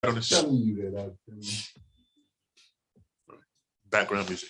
on this Telling you that background music.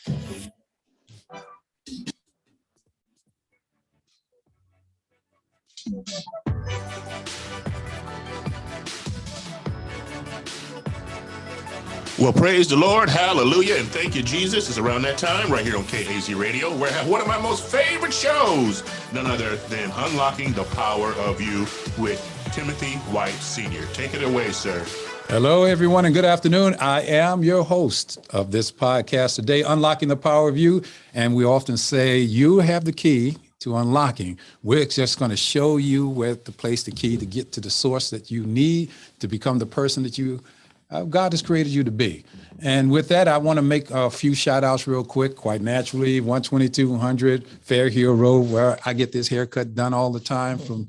Well, praise the Lord, hallelujah, and thank you, Jesus. It's around that time right here on KAZ Radio, where I have one of my most favorite shows, none other than Unlocking the Power of You with Timothy White Sr. Take it away, sir. Hello, everyone, and good afternoon. I am your host of this podcast today, Unlocking the Power of You, and we often say you have the key to unlocking. We're just going to show you where to place the key to get to the source that you need to become the person that you God has created you to be. And with that, I want to make a few shout outs real quick, quite naturally. 12200 Fair Hill Road, where I get this haircut done all the time from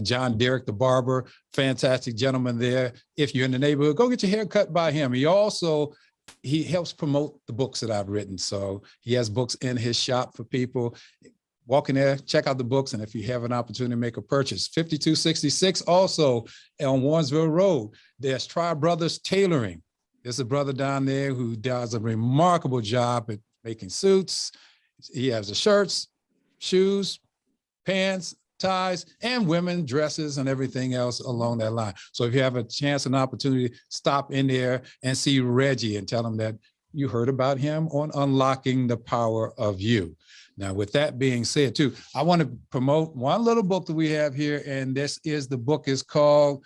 John Derrick, the barber. Fantastic gentleman there. If you're in the neighborhood, go get your hair cut by him. He helps promote the books that I've written. So he has books in his shop for people. Walk in there, check out the books, and if you have an opportunity to make a purchase. 5266 also on Warrensville Road. There's Tri Brothers Tailoring. There's a brother down there who does a remarkable job at making suits. He has the shirts, shoes, pants, ties, and women dresses and everything else along that line. So if you have a chance and opportunity, stop in there and see Reggie and tell him that you heard about him on Unlocking the Power of You. Now, with that being said, too, I want to promote one little book that we have here, and the book is called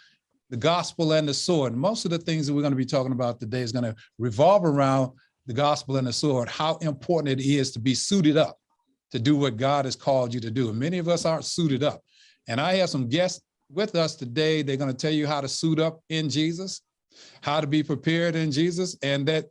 The Gospel and the Sword. Most of the things that we're going to be talking about today is going to revolve around the gospel and the sword, how important it is to be suited up to do what God has called you to do. And many of us aren't suited up. And I have some guests with us today. They're going to tell you how to suit up in Jesus, how to be prepared in Jesus, and that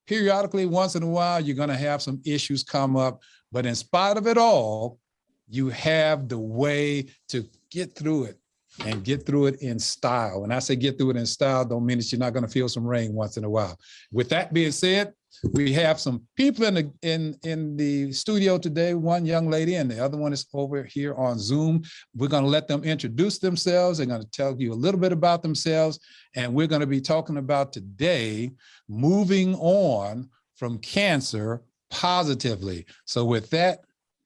periodically, once in a while, you're going to have some issues come up. But in spite of it all, you have the way to get through it and get through it in style. When I say get through it in style, don't mean that you're not going to feel some rain once in a while. With that being said, we have some people in the studio today, one young lady and the other one is over here on Zoom. We're going to let them introduce themselves. They're going to tell you a little bit about themselves. And we're going to be talking about today, moving on from cancer positively. So with that,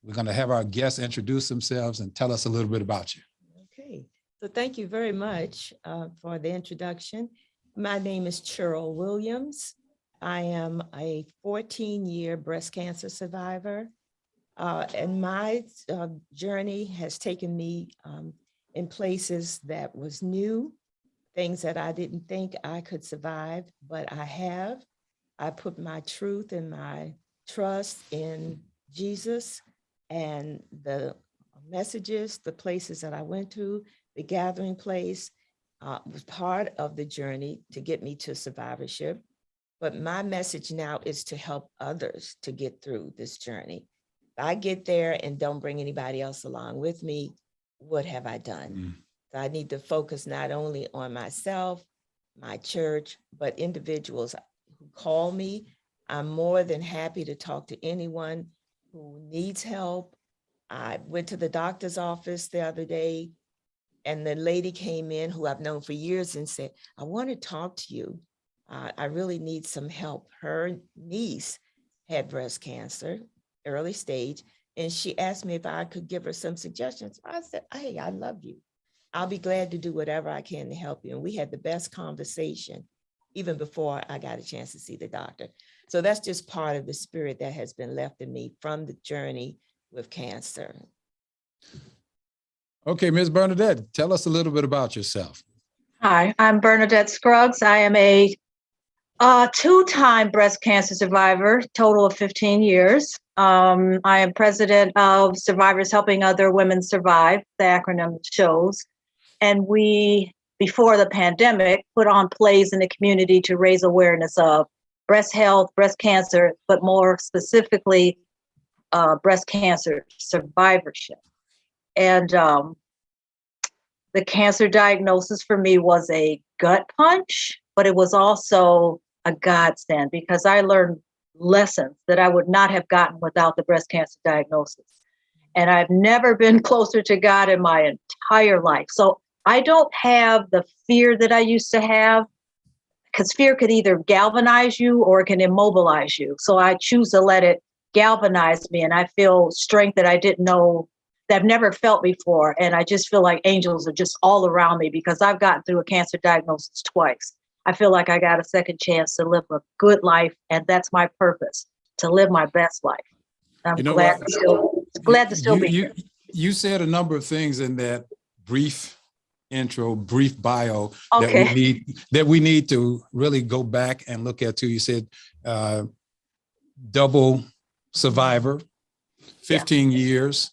we're going to have our guests introduce themselves and tell us a little bit about you. Okay, so thank you very much for the introduction. My name is Cheryl Williams. I am a 14-year breast cancer survivor, and my journey has taken me in places that was new, things that I didn't think I could survive, but I have. I put my truth and my trust in Jesus and the messages, the places that I went to, the gathering place was part of the journey to get me to survivorship. But my message now is to help others to get through this journey. If I get there and don't bring anybody else along with me, what have I done? So I need to focus not only on myself, my church, but individuals who call me. I'm more than happy to talk to anyone who needs help. I went to the doctor's office the other day, and the lady came in who I've known for years and said, I want to talk to you. I really need some help. Her niece had breast cancer, early stage, and she asked me if I could give her some suggestions. I said, hey, I love you. I'll be glad to do whatever I can to help you. And we had the best conversation even before I got a chance to see the doctor. So that's just part of the spirit that has been left in me from the journey with cancer. Okay, Ms. Bernadette, tell us a little bit about yourself. Hi, I'm Bernadette Scruggs. I am a two-time breast cancer survivor, total of 15 years. I am president of Survivors Helping Other Women Survive, the acronym shows. And we, before the pandemic, put on plays in the community to raise awareness of breast health, breast cancer, but more specifically, breast cancer survivorship. And the cancer diagnosis for me was a gut punch, but it was also a godsend because I learned lessons that I would not have gotten without the breast cancer diagnosis. And I've never been closer to God in my entire life. So I don't have the fear that I used to have. because fear could either galvanize you or it can immobilize you. So I choose to let it galvanize me, and I feel strength that I didn't know, that I've never felt before. And I just feel like angels are just all around me because I've gotten through a cancer diagnosis twice. I feel like I got a second chance to live a good life, and that's my purpose, to live my best life. I'm glad to still be here. You said a number of things in that brief intro, brief bio Okay. that we need to really go back and look at too. You said double survivor, 15 years,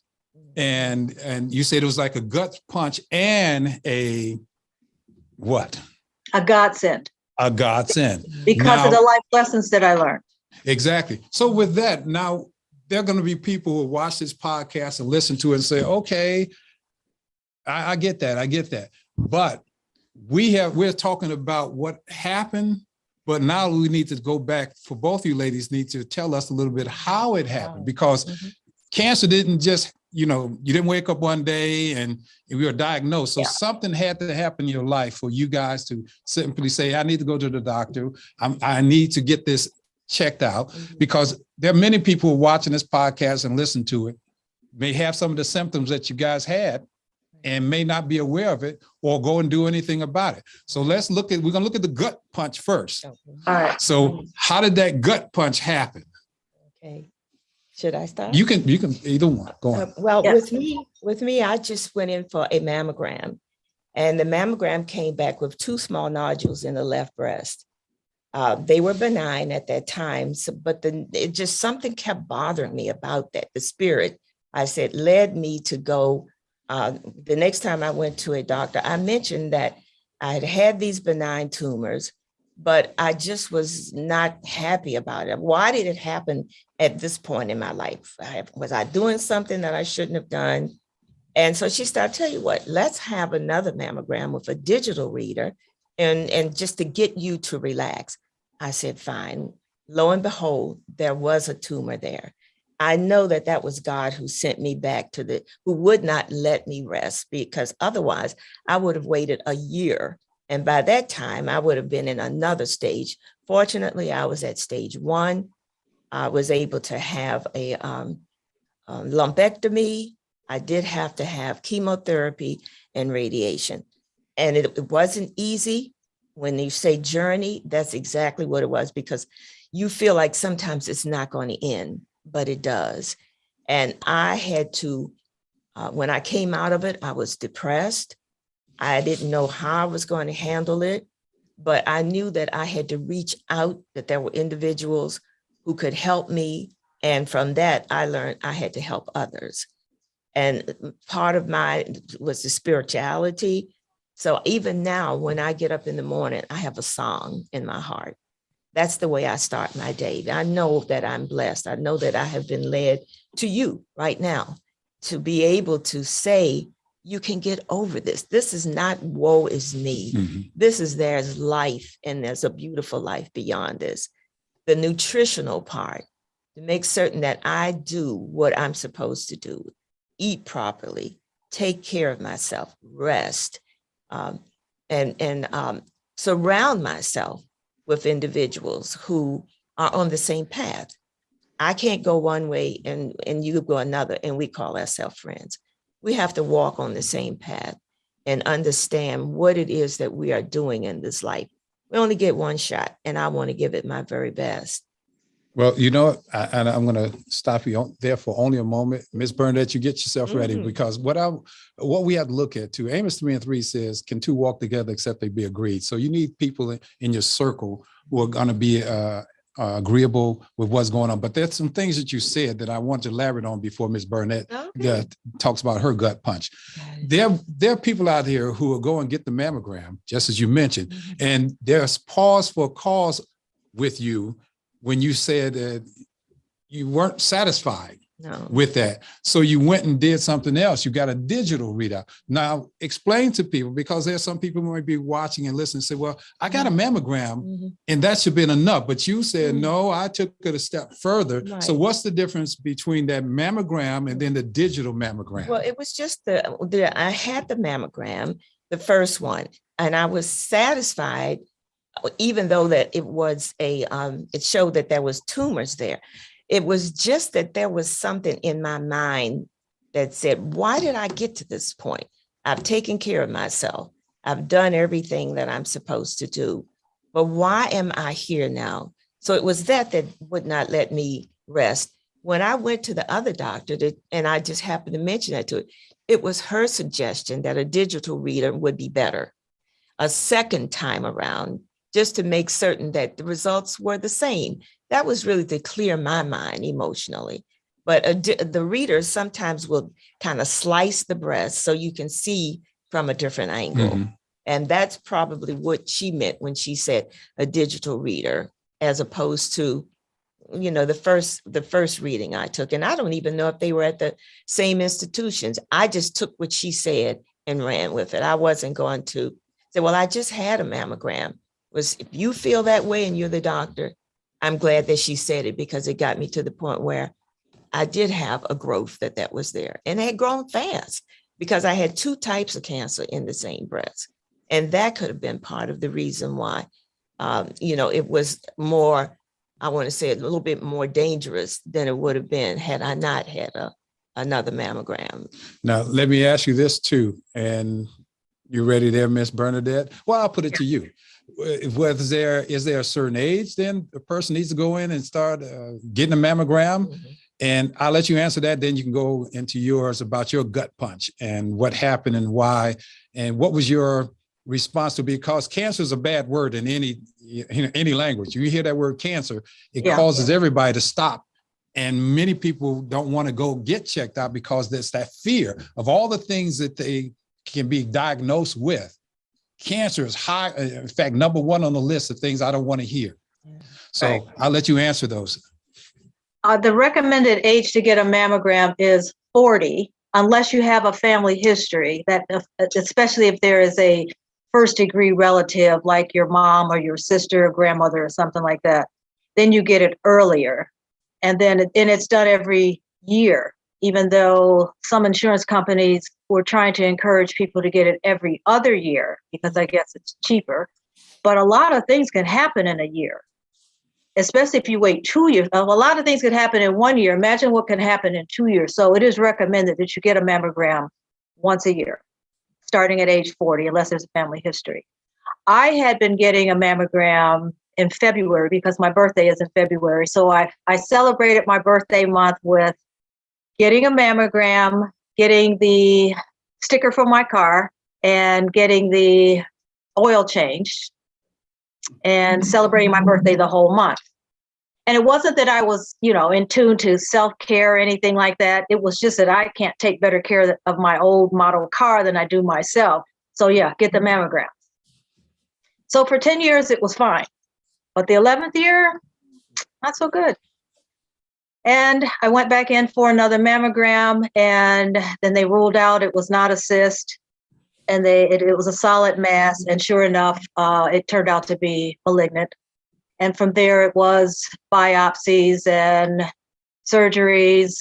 and you said it was like a gut punch and a what? A godsend. A godsend. Because of the life lessons that I learned. Exactly. So with that, now there are going to be people who watch this podcast and listen to it and say, okay, I get that. I get that. But we're talking about what happened, but now we need to go back. For both of you ladies need to tell us a little bit how it happened, because cancer didn't just, you didn't wake up one day and we were diagnosed. So something had to happen in your life for you guys to simply say, I need to go to the doctor. I need to get this checked out, because there are many people watching this podcast and listen to it, may have some of the symptoms that you guys had and may not be aware of it or go and do anything about it. So we're going to look at the gut punch first. All right. So how did that gut punch happen? Okay. Should I start? You can either one. Go on. Well, with me, I just went in for a mammogram, and the mammogram came back with 2 small nodules in the left breast. They were benign at that time, but it just something kept bothering me about that. The spirit, I said, led me to go. The next time I went to a doctor, I mentioned that I had had these benign tumors, but I just was not happy about it. Why did it happen at this point in my life? Was I doing something that I shouldn't have done? And so she started, tell you what, let's have another mammogram with a digital reader and just to get you to relax. I said, fine. Lo and behold, there was a tumor there. I know that was God who sent me back who would not let me rest, because otherwise I would have waited a year. And by that time I would have been in another stage. Fortunately, I was at stage 1. I was able to have a lumpectomy. I did have to have chemotherapy and radiation. And it wasn't easy. When you say journey, that's exactly what it was, because you feel like sometimes it's not going to end, but it does. And I had to, when I came out of it, I was depressed. I didn't know how I was going to handle it, but I knew that I had to reach out, that there were individuals who could help me. And from that, I learned I had to help others. And part of mine was the spirituality. So even now, when I get up in the morning, I have a song in my heart. That's the way I start my day. I know that I'm blessed. I know that I have been led to you right now to be able to say, you can get over this. This is not woe is me. There's life, and there's a beautiful life beyond this. The nutritional part, to make certain that I do what I'm supposed to do, eat properly, take care of myself, rest, and surround myself with individuals who are on the same path. I can't go one way and you go another, and we call ourselves friends. We have to walk on the same path and understand what it is that we are doing in this life. We only get one shot, and I want to give it my very best. Well, and I'm going to stop you there for only a moment. Ms. Burnett, you get yourself ready, because what we have to look at too, Amos 3:3 says, can 2 walk together except they be agreed? So you need people in your circle who are going to be agreeable with what's going on. But there's some things that you said that I want to elaborate on before Ms. Burnett talks about her gut punch. There are people out here who will go and get the mammogram, just as you mentioned, and there's pause for cause with you when you said that you weren't satisfied with that. So you went and did something else. You got a digital readout. Now, explain to people, because there's some people who might be watching and listening and say, well, I got a mammogram and that should have been enough. But you said, no, I took it a step further. Right. So what's the difference between that mammogram and then the digital mammogram? Well, it was just I had the mammogram, the first one, and I was satisfied even though that it was it showed that there was tumors there. It was just that there was something in my mind that said, why did I get to this point? I've taken care of myself. I've done everything that I'm supposed to do, but why am I here now? So it was that would not let me rest. When I went to the other doctor, and I just happened to mention that to it, it was her suggestion that a digital reader would be better a second time around, just to make certain that the results were the same. That was really to clear my mind emotionally. But the readers sometimes will kind of slice the breast so you can see from a different angle. Mm-hmm. And that's probably what she meant when she said a digital reader, as opposed to, the first reading I took. And I don't even know if they were at the same institutions. I just took what she said and ran with it. I wasn't going to say, well, I just had a mammogram. If you feel that way and you're the doctor, I'm glad that she said it, because it got me to the point where I did have a growth that was there, and it had grown fast because I had 2 types of cancer in the same breast. And that could have been part of the reason why, it was more, I want to say, a little bit more dangerous than it would have been had I not had another mammogram. Now, let me ask you this too, and you ready there, Miss Bernadette? Well, I'll put it to you. Is there a certain age then the person needs to go in and start getting a mammogram? Mm-hmm. And I'll let you answer that. Then you can go into yours about your gut punch and what happened and why, and what was your response to, because cancer is a bad word in any language. You hear that word cancer, it causes everybody to stop. And many people don't want to go get checked out because there's that fear of all the things that they can be diagnosed with. Cancer is high, in fact, number 1 on the list of things I don't want to hear. So right. I'll let you answer those. The recommended age to get a mammogram is 40, unless you have a family history, that especially if there is a first-degree relative like your mom or your sister or grandmother or something like that, then you get it earlier. And then it's done every year, even though some insurance companies were trying to encourage people to get it every other year because I guess it's cheaper. But a lot of things can happen in a year, especially if you wait 2 years. A lot of things could happen in 1 year. Imagine what can happen in 2 years. So it is recommended that you get a mammogram once a year, starting at age 40, unless there's a family history. I had been getting a mammogram in February because my birthday is in February. So I celebrated my birthday month with getting a mammogram, getting the sticker for my car, and getting the oil changed, and celebrating my birthday the whole month. And it wasn't that I was, in tune to self-care or anything like that. It was just that I can't take better care of my old model car than I do myself. So yeah, get the mammogram. So for 10 years, it was fine. But the 11th year, not so good. And I went back in for another mammogram, and then they ruled out it was not a cyst, and it was a solid mass. And sure enough, it turned out to be malignant. And from there, it was biopsies and surgeries,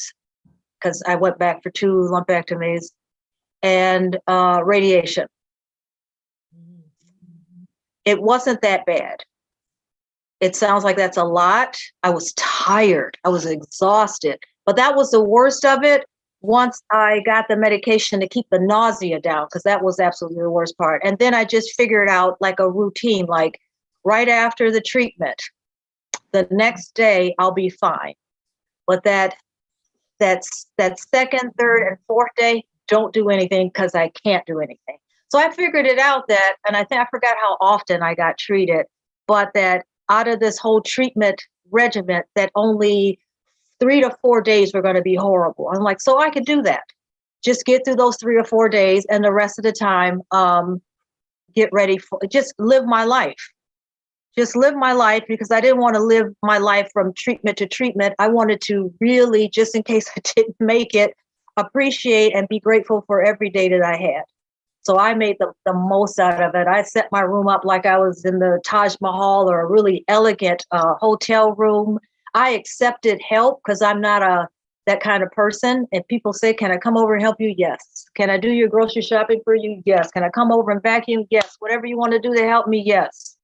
because I went back for 2 lumpectomies, and radiation. It wasn't that bad. It sounds like that's a lot. I was tired. I was exhausted. But that was the worst of it once I got the medication to keep the nausea down, because that was absolutely the worst part. And then I just figured out like a routine, like right after the treatment, the next day I'll be fine. But that second, third, and fourth day, don't do anything because I can't do anything. So I figured it out that, and I think I forgot how often I got treated, but that out of this whole treatment regimen, that only 3 to 4 days were going to be horrible. I'm like, so I could do that. Just get through those 3 or 4 days, and the rest of the time, get ready for, just live my life. Just live my life, because I didn't want to live my life from treatment to treatment. I wanted to really, just in case I didn't make it, appreciate and be grateful for every day that I had. So I made the most out of it. I set my room up like I was in the Taj Mahal or a really elegant hotel room. I accepted help because I'm not that kind of person. And people say, can I come over and help you? Yes. Can I do your grocery shopping for you? Yes. Can I come over and vacuum? Yes. Whatever you want to do to help me? Yes.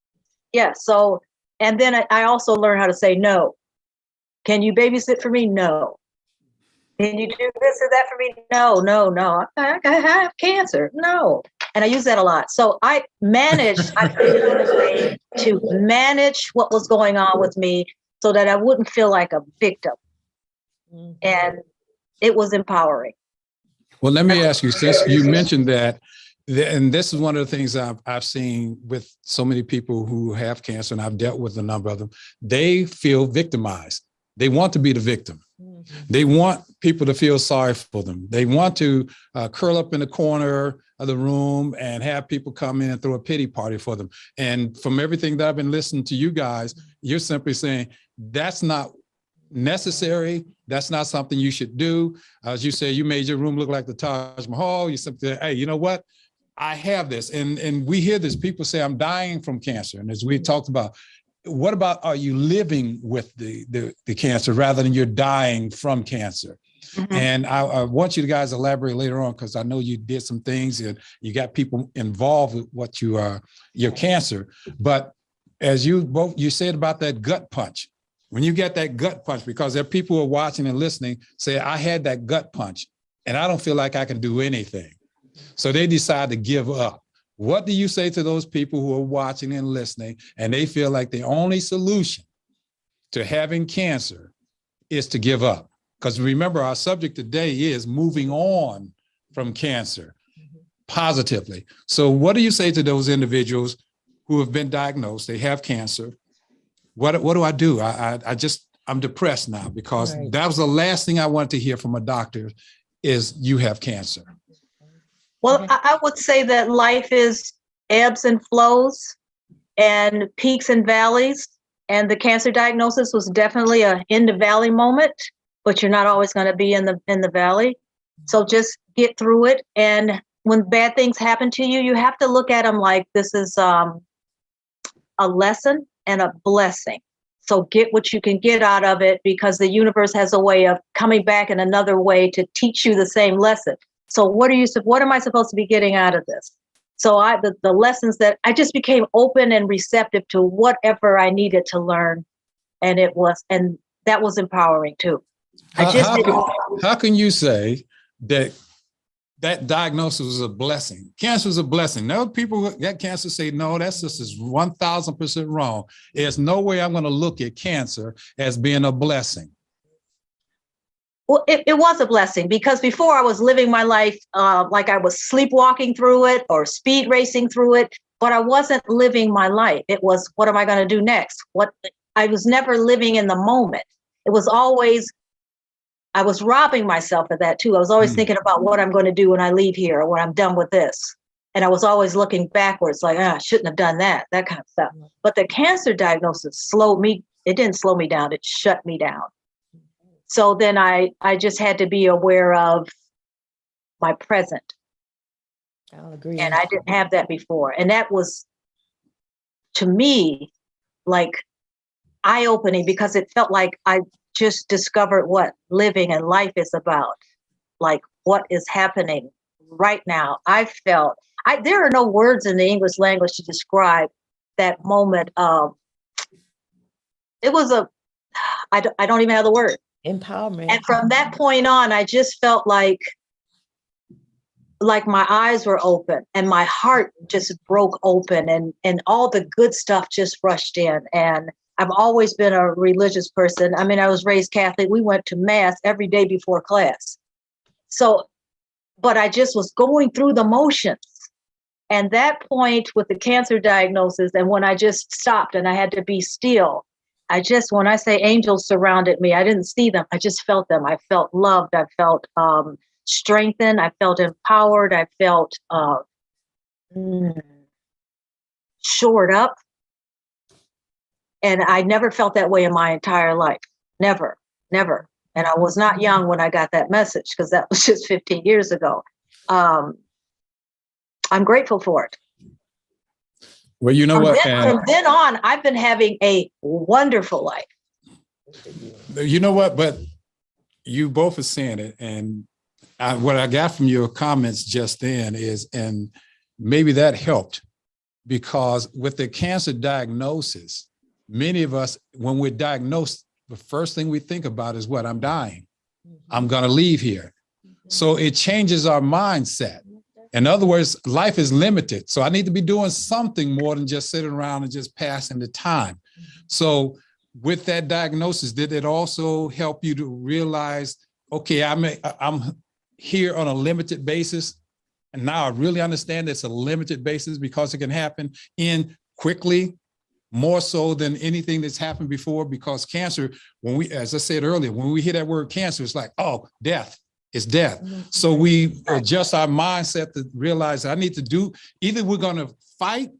Yeah. So, and then I also learned how to say no. Can you babysit for me? No. Can you do this or that for me? No, no, no. I have cancer. No. And I use that a lot. So I figured out a way to manage what was going on with me so that I wouldn't feel like a victim. And it was empowering. Well, let me ask you, since you mentioned that, and this is one of the things I've seen with so many people who have cancer, and I've dealt with a number of them, they feel victimized. They want to be the victim. They want people to feel sorry for them. They want to curl up in the corner of the room and have people come in and throw a pity party for them. And from everything that I've been listening to you guys, you're simply saying that's not necessary. That's not something you should do. As you say, you made your room look like the Taj Mahal. You simply say, hey, you know what? I have this. And we hear this. People say, I'm dying from cancer. And as we talked about, what about, are you living with the cancer rather than you're dying from cancer? Mm-hmm. And I want you guys to elaborate later on, because I know you did some things and you got people involved with what you are, your cancer. But as you said about that gut punch, when you get that gut punch, because there are people who are watching and listening, say, I had that gut punch and I don't feel like I can do anything. So they decide to give up. What do you say to those people who are watching and listening, and they feel like the only solution to having cancer is to give up? Because remember, our subject today is moving on from cancer positively. So what do you say to those individuals who have been diagnosed, they have cancer? What do I do? I'm depressed now, because right. That was the last thing I wanted to hear from a doctor is you have cancer. Well, I would say that life is ebbs and flows and peaks and valleys. And the cancer diagnosis was definitely a in the valley moment, but you're not always going to be in the valley. So just get through it. And when bad things happen to you, you have to look at them like this is a lesson and a blessing. So get what you can get out of it, because the universe has a way of coming back in another way to teach you the same lesson. So what am I supposed to be getting out of this? So the lessons that I just became open and receptive to whatever I needed to learn. And that was empowering too. How can you say that diagnosis was a blessing? Cancer is a blessing. No, people who got cancer say, no, that's just is 1,000% wrong. There's no way I'm going to look at cancer as being a blessing. Well, it was a blessing, because before I was living my life like I was sleepwalking through it or speed racing through it, but I wasn't living my life. It was, what am I going to do next? I was never living in the moment. It was always, I was robbing myself of that too. I was always thinking about what I'm going to do when I leave here or when I'm done with this. And I was always looking backwards, like, I shouldn't have done that kind of stuff. But the cancer diagnosis slowed me. It didn't slow me down. It shut me down. So then I just had to be aware of my present. I'll agree. And I didn't have that before. And that was, to me, like eye-opening, because it felt like I just discovered what living and life is about, like what is happening right now. There are no words in the English language to describe that moment. It was I don't even have the word. Empowerment. And from that point on, I just felt like my eyes were open and my heart just broke open, and all the good stuff just rushed in. And I've always been a religious person. I mean, I was raised Catholic. We went to mass every day before class. So, but I just was going through the motions. And that point with the cancer diagnosis, and when I just stopped and I had to be still, when I say angels surrounded me, I didn't see them. I just felt them. I felt loved. I felt strengthened. I felt empowered. I felt shored up. And I never felt that way in my entire life. Never, never. And I was not young when I got that message, because that was just 15 years ago. I'm grateful for it. Well, you know what? From then on, I've been having a wonderful life. You know what? But you both are saying it. And what I got from your comments just then is, and maybe that helped because with the cancer diagnosis, many of us, when we're diagnosed, the first thing we think about is what? I'm dying. I'm going to leave here. So it changes our mindset. In other words, life is limited. So I need to be doing something more than just sitting around and just passing the time. So with that diagnosis, did it also help you to realize, okay, I'm here on a limited basis, and now I really understand it's a limited basis because it can happen in quickly, more so than anything that's happened before? Because cancer, when we, as I said earlier, when we hear that word cancer, it's like, oh, death. It's death. So we adjust our mindset to realize I need to do, either we're going to fight,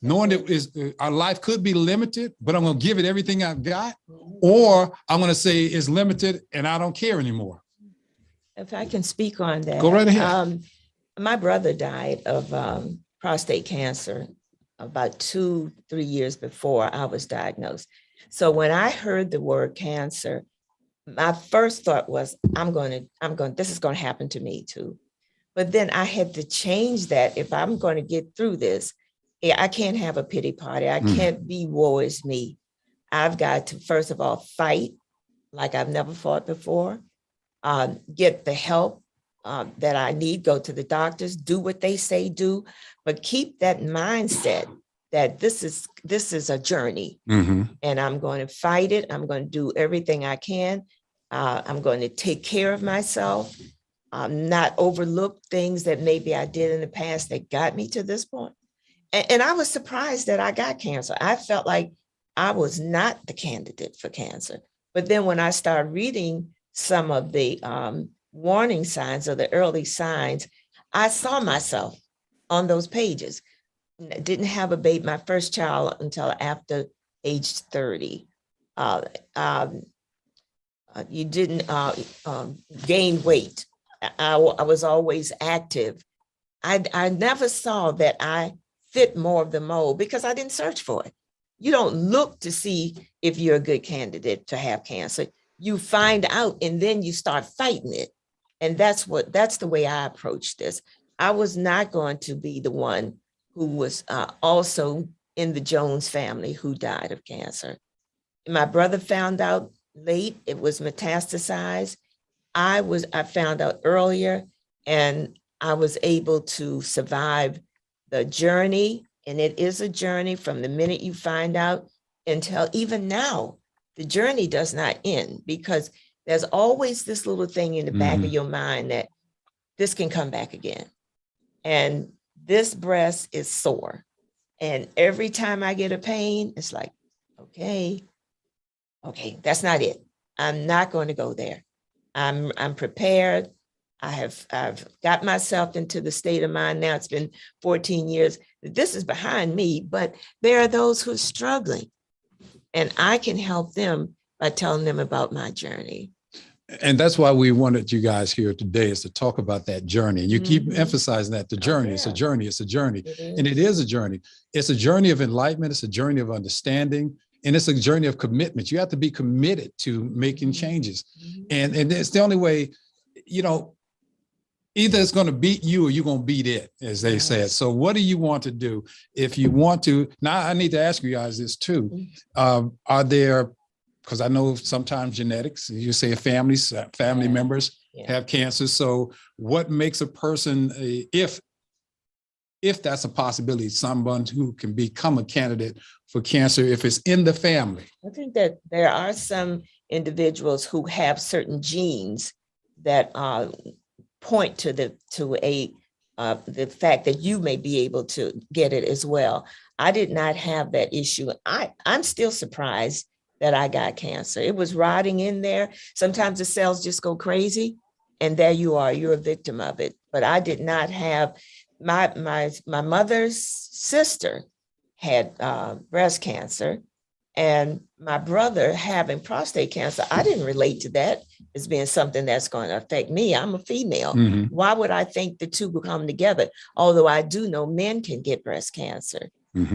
knowing that our life could be limited, but I'm going to give it everything I've got, or I'm going to say it's limited and I don't care anymore. If I can speak on that. Go right ahead. My brother died of prostate cancer about 2-3 years before I was diagnosed. So when I heard the word cancer, my first thought was, this is going to happen to me too. But then I had to change that. If I'm going to get through this, I can't have a pity party. I can't be woe is me. I've got to, first of all, fight like I've never fought before, get the help that I need, go to the doctors, do what they say do, but keep that mindset that this is a journey, and I'm going to fight it. I'm going to do everything I can. I'm going to take care of myself, not overlook things that maybe I did in the past that got me to this point. And I was surprised that I got cancer. I felt like I was not the candidate for cancer. But then when I started reading some of the warning signs or the early signs, I saw myself on those pages. Didn't have a baby, my first child, until after age 30. You didn't gain weight. I was always active. I never saw that I fit more of the mold because I didn't search for it. You don't look to see if you're a good candidate to have cancer. You find out and then you start fighting it. And that's the way I approached this. I was not going to be the one who was also in the Jones family who died of cancer. My brother found out late, it was metastasized. I found out earlier, and I was able to survive the journey. And it is a journey from the minute you find out until even now. The journey does not end because there's always this little thing in the back of your mind that this can come back again. And this breast is sore. And every time I get a pain, it's like, okay, that's not it. I'm not going to go there. I'm prepared. I've got myself into the state of mind now. It's been 14 years. This is behind me, but there are those who are struggling, and I can help them by telling them about my journey. And that's why we wanted you guys here today, is to talk about that journey. And you keep emphasizing that the journey, it's a journey, it's a journey. And it is a journey. It's a journey of enlightenment. It's a journey of understanding. And it's a journey of commitment. You have to be committed to making changes. And it's the only way, either it's going to beat you or you're going to beat it, as they said. So what do you want to do? If you want to, now I need to ask you guys this too. Are there, because I know sometimes genetics, you say family members have cancer. So what makes a person, if that's a possibility, someone who can become a candidate for cancer, if it's in the family? I think that there are some individuals who have certain genes that point to the fact that you may be able to get it as well. I did not have that issue. I'm still surprised that I got cancer. It was rotting in there. Sometimes the cells just go crazy, and there you are, you're a victim of it. But I did not have, my mother's sister had breast cancer, and my brother having prostate cancer. I didn't relate to that as being something that's going to affect me. I'm a female. Why would I think the two will come together? Although I do know men can get breast cancer.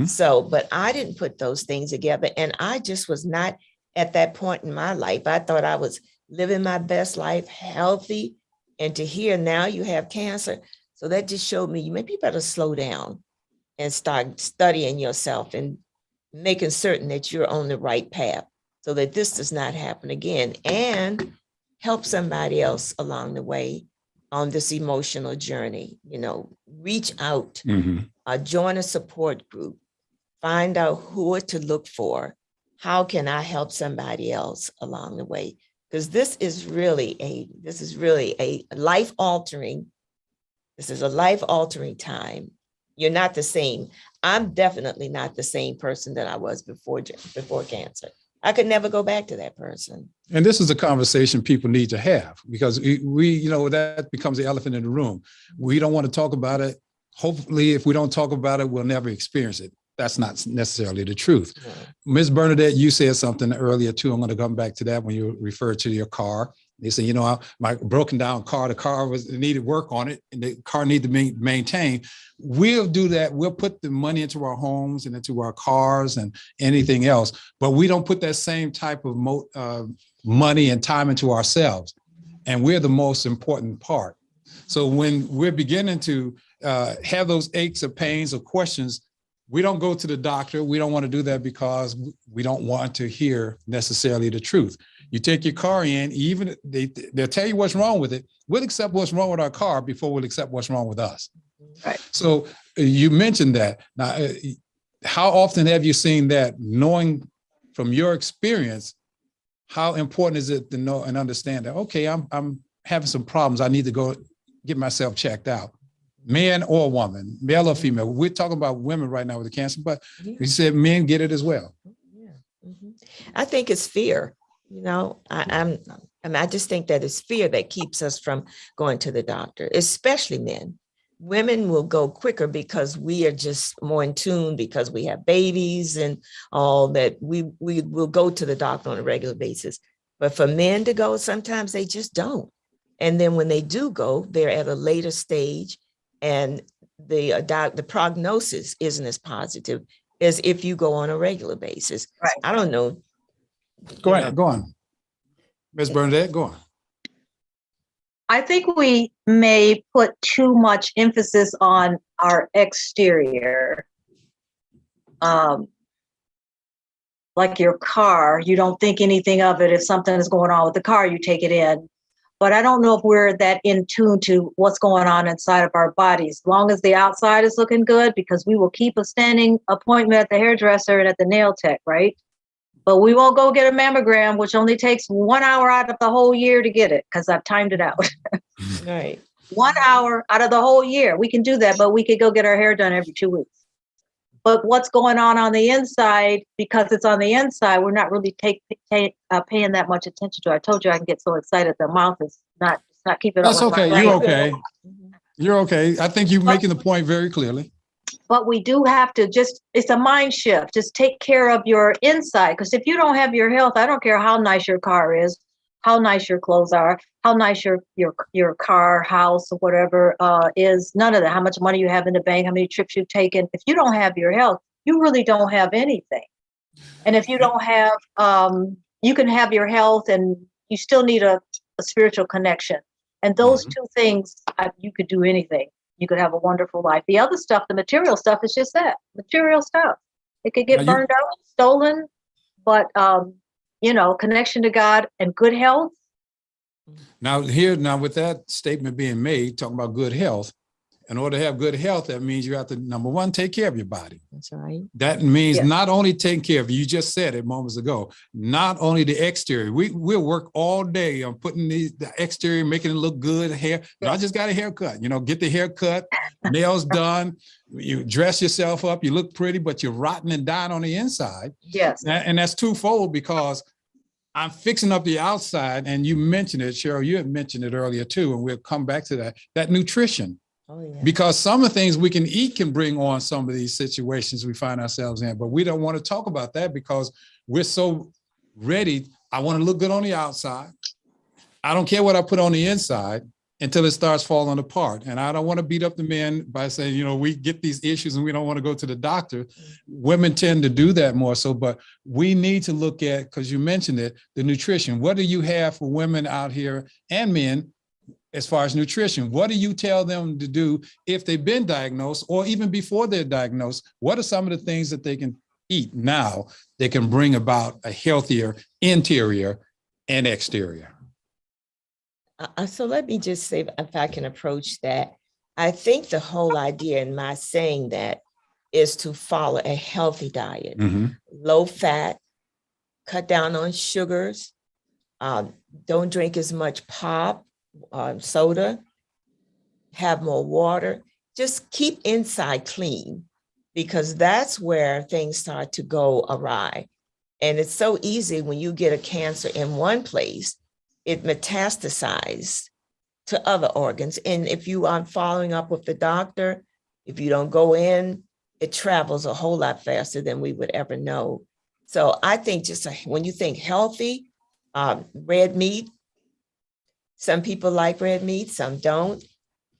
So, but I didn't put those things together. And I just was not at that point in my life. I thought I was living my best life, healthy. And to hear now you have cancer. So that just showed me, maybe you better slow down and start studying yourself and making certain that you're on the right path so that this does not happen again, and help somebody else along the way on this emotional journey. Reach out, join a support group, find out who to look for. How can I help somebody else along the way? Because this is really a life-altering. This is a life-altering time. You're not the same. I'm definitely not the same person that I was before cancer. I could never go back to that person. And this is a conversation people need to have, because we that becomes the elephant in the room. We don't want to talk about it. Hopefully, if we don't talk about it, we'll never experience it. That's not necessarily the truth. Ms. Bernadette, you said something earlier too. I'm going to come back to that when you referred to your car. They say, my broken down car, the car needed work on it, and the car needed to be maintained. We'll do that. We'll put the money into our homes and into our cars and anything else, but we don't put that same type of money and time into ourselves. And we're the most important part. So when we're beginning to have those aches or pains or questions, we don't go to the doctor. We don't want to do that because we don't want to hear necessarily the truth. You take your car in, even they'll tell you what's wrong with it. We'll accept what's wrong with our car before we'll accept what's wrong with us. Right. So you mentioned that. Now, how often have you seen that, knowing from your experience, how important is it to know and understand that, okay, I'm having some problems. I need to go get myself checked out. Man or woman, male or female. We're talking about women right now with the cancer, but we said men get it as well. Yeah. I think it's fear. I just think that it's fear that keeps us from going to the doctor, especially men. Women will go quicker because we are just more in tune, because we have babies and all that. We will go to the doctor on a regular basis. But for men to go, sometimes they just don't. And then when they do go, they're at a later stage, and the prognosis isn't as positive as if you go on a regular basis. Right. I don't know. Go on. Ms. Bernadette, go on. I think we may put too much emphasis on our exterior. Like your car, you don't think anything of it. If something is going on with the car, you take it in. But I don't know if we're that in tune to what's going on inside of our bodies. As long as the outside is looking good, because we will keep a standing appointment at the hairdresser and at the nail tech, right? But we won't go get a mammogram, which only takes 1 hour out of the whole year to get it, because I've timed it out. Right. 1 hour out of the whole year. We can do that, but we could go get our hair done every 2 weeks. But what's going on the inside, because it's on the inside, we're not really paying that much attention to. I told you I can get so excited. The mouth is not keeping up. That's okay. You're okay. You're okay. I think you're making the point very clearly. But we do have to it's a mind shift. Just take care of your inside. Because if you don't have your health, I don't care how nice your car is, how nice your clothes are, how nice your car, house, or whatever is, none of that. How much money you have in the bank, how many trips you've taken. If you don't have your health, you really don't have anything. And if you don't have, you can have your health and you still need a spiritual connection. And those two things, you could do anything. You could have a wonderful life. The other stuff, the material stuff, is just that, material stuff. It could get burned out, stolen, but connection to God and good health. Now with that statement being made, talking about good health, in order to have good health, that means you have to, number one, take care of your body. That's right. That means not only taking care of you just said it moments ago, not only the exterior. We'll work all day on putting the exterior, making it look good, hair. I just got a haircut, get the haircut, nails done, you dress yourself up, you look pretty, but you're rotten and dying on the inside. Yes. And that's twofold, because I'm fixing up the outside, and you mentioned it, Cheryl, you had mentioned it earlier too, and we'll come back to that nutrition. Oh, yeah. Because some of the things we can eat can bring on some of these situations we find ourselves in, but we don't want to talk about that because we're so ready. I want to look good on the outside. I don't care what I put on the inside until it starts falling apart. And I don't want to beat up the men by saying, we get these issues and we don't want to go to the doctor. Women tend to do that more so, but we need to look at, because you mentioned it, the nutrition. What do you have for women out here and men as far as nutrition? What do you tell them to do if they've been diagnosed or even before they're diagnosed? What are some of the things that they can eat now that can bring about a healthier interior and exterior? So let me just say, if I can approach that, I think the whole idea in my saying that is to follow a healthy diet, low fat, cut down on sugars, don't drink as much pop, soda, have more water, just keep inside clean, because that's where things start to go awry. And it's so easy when you get a cancer in one place, it metastasizes to other organs. And if you aren't following up with the doctor, if you don't go in, it travels a whole lot faster than we would ever know. So I think just when you think healthy, red meat, some people like red meat, some don't.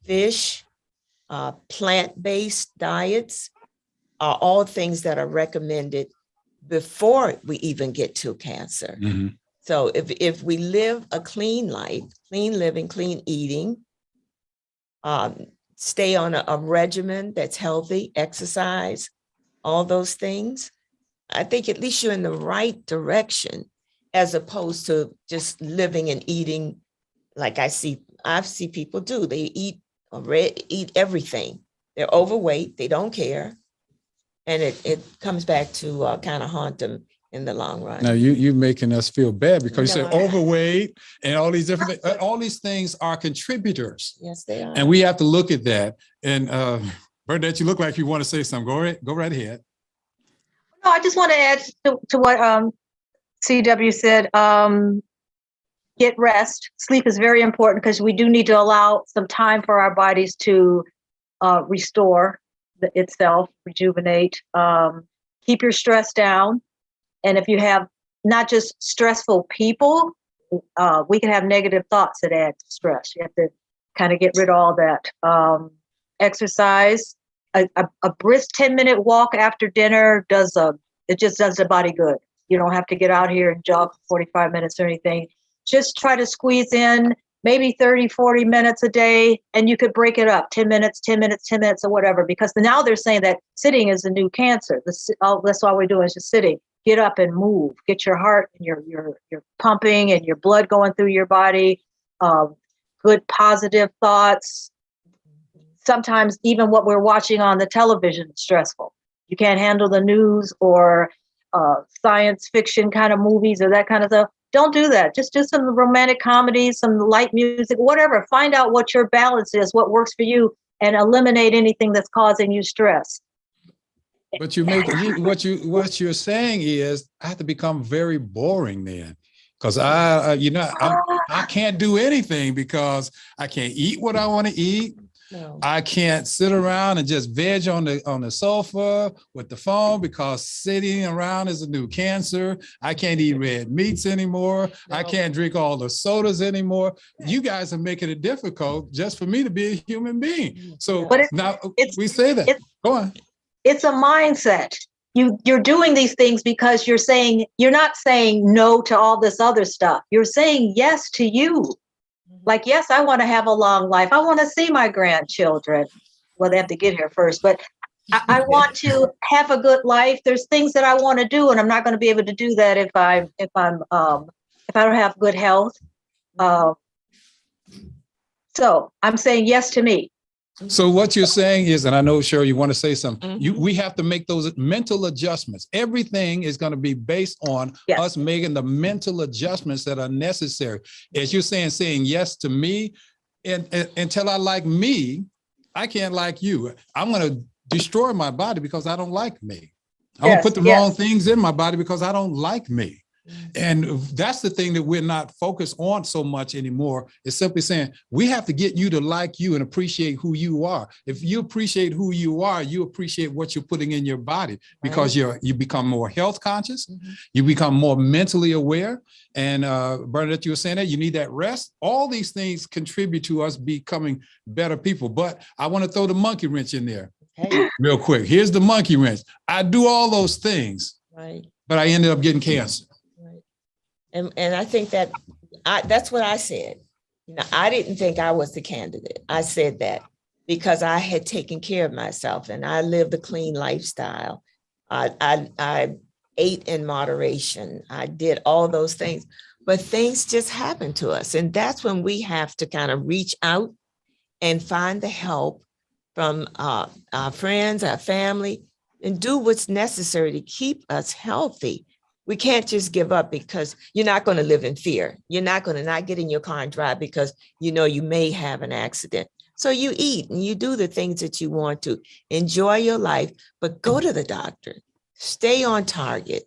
Fish, plant-based diets are all things that are recommended before we even get to cancer. So if we live a clean life, clean living, clean eating, stay on a regimen that's healthy, exercise, all those things, I think at least you're in the right direction, as opposed to just living and eating like I see people do. They eat everything. They're overweight, they don't care. And it comes back to kind of haunt them in the long run. Now you're making us feel bad because you said overweight and all these different things. All these things are contributors. Yes, they are. And we have to look at that. And Bernadette, you look like you want to say something. Go right ahead. No, I just want to add to what CW said. Get rest. Sleep is very important because we do need to allow some time for our bodies to restore itself, rejuvenate. Keep your stress down. And if you have not just stressful people, we can have negative thoughts that add to stress. You have to kind of get rid of all that. Exercise, a brisk 10-minute walk after dinner it just does the body good. You don't have to get out here and jog for 45 minutes or anything. Just try to squeeze in maybe 30, 40 minutes a day, and you could break it up, 10 minutes, 10 minutes, 10 minutes, or whatever, because now they're saying that sitting is the new cancer. That's all we're doing is just sitting. Get up and move. Get your heart and your pumping and your blood going through your body. Good positive thoughts. Sometimes even what we're watching on the television is stressful. You can't handle the news or science fiction kind of movies or that kind of stuff. Don't do that. Just do some romantic comedies, some light music, whatever. Find out what your balance is, what works for you, and eliminate anything that's causing you stress. But what you're saying is I have to become very boring then, because I can't do anything because I can't eat what I want to eat. No. I can't sit around and just veg on the sofa with the phone because sitting around is a new cancer. I can't eat red meats anymore. No. I can't drink all the sodas anymore. You guys are making it difficult just for me to be a human being. So now we say that. Go on. It's a mindset. You're doing these things because you're not saying no to all this other stuff. You're saying yes to you. Like, yes, I want to have a long life. I want to see my grandchildren. Well, they have to get here first, but I want to have a good life. There's things that I want to do, and I'm not going to be able to do that if I don't have good health. So I'm saying yes to me. So what you're saying is, and I know, Cheryl, you want to say something, we have to make those mental adjustments. Everything is going to be based on us making the mental adjustments that are necessary. As you're saying yes to me, and until I like me, I can't like you. I'm going to destroy my body because I don't like me. I'm going to put the wrong things in my body because I don't like me. And that's the thing that we're not focused on so much anymore. It's simply saying we have to get you to like you and appreciate who you are. If you appreciate who you are, you appreciate what you're putting in your body because you become more health conscious. You become more mentally aware. And Bernadette, you were saying that you need that rest. All these things contribute to us becoming better people. But I want to throw the monkey wrench in there real quick. Here's the monkey wrench. I do all those things, but I ended up getting cancer. And I think that's what I said. I didn't think I was the candidate. I said that because I had taken care of myself and I lived a clean lifestyle. I ate in moderation. I did all those things, but things just happen to us. And that's when we have to kind of reach out and find the help from our friends, our family, and do what's necessary to keep us healthy. We can't just give up because you're not going to live in fear. You're not going to not get in your car and drive because you know you may have an accident. So you eat and you do the things that you want to. Enjoy your life, but go to the doctor. Stay on target.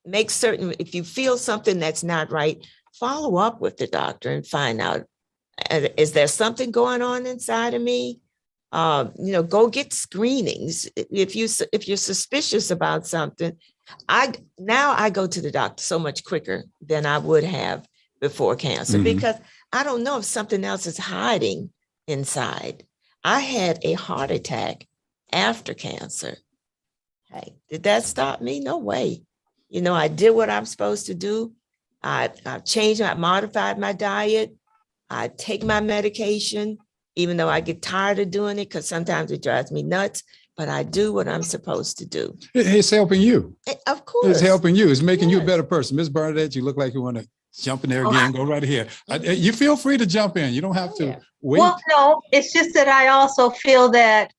Make certain if you feel something that's not right, follow up with the doctor and find out, is there something going on inside of me? Go get screenings. If you're suspicious about something, I go to the doctor so much quicker than I would have before cancer because I don't know if something else is hiding inside. I had a heart attack after cancer. Hey, did that stop me? No way. I did what I'm supposed to do. I modified my diet. I take my medication, even though I get tired of doing it because sometimes it drives me nuts, but I do what I'm supposed to do. It's helping you. Of course. It's helping you. It's making you a better person. Ms. Bernadette, you look like you want to jump in there again. Go right here. You feel free to jump in. You don't have to wait. Well, no, it's just that I also feel that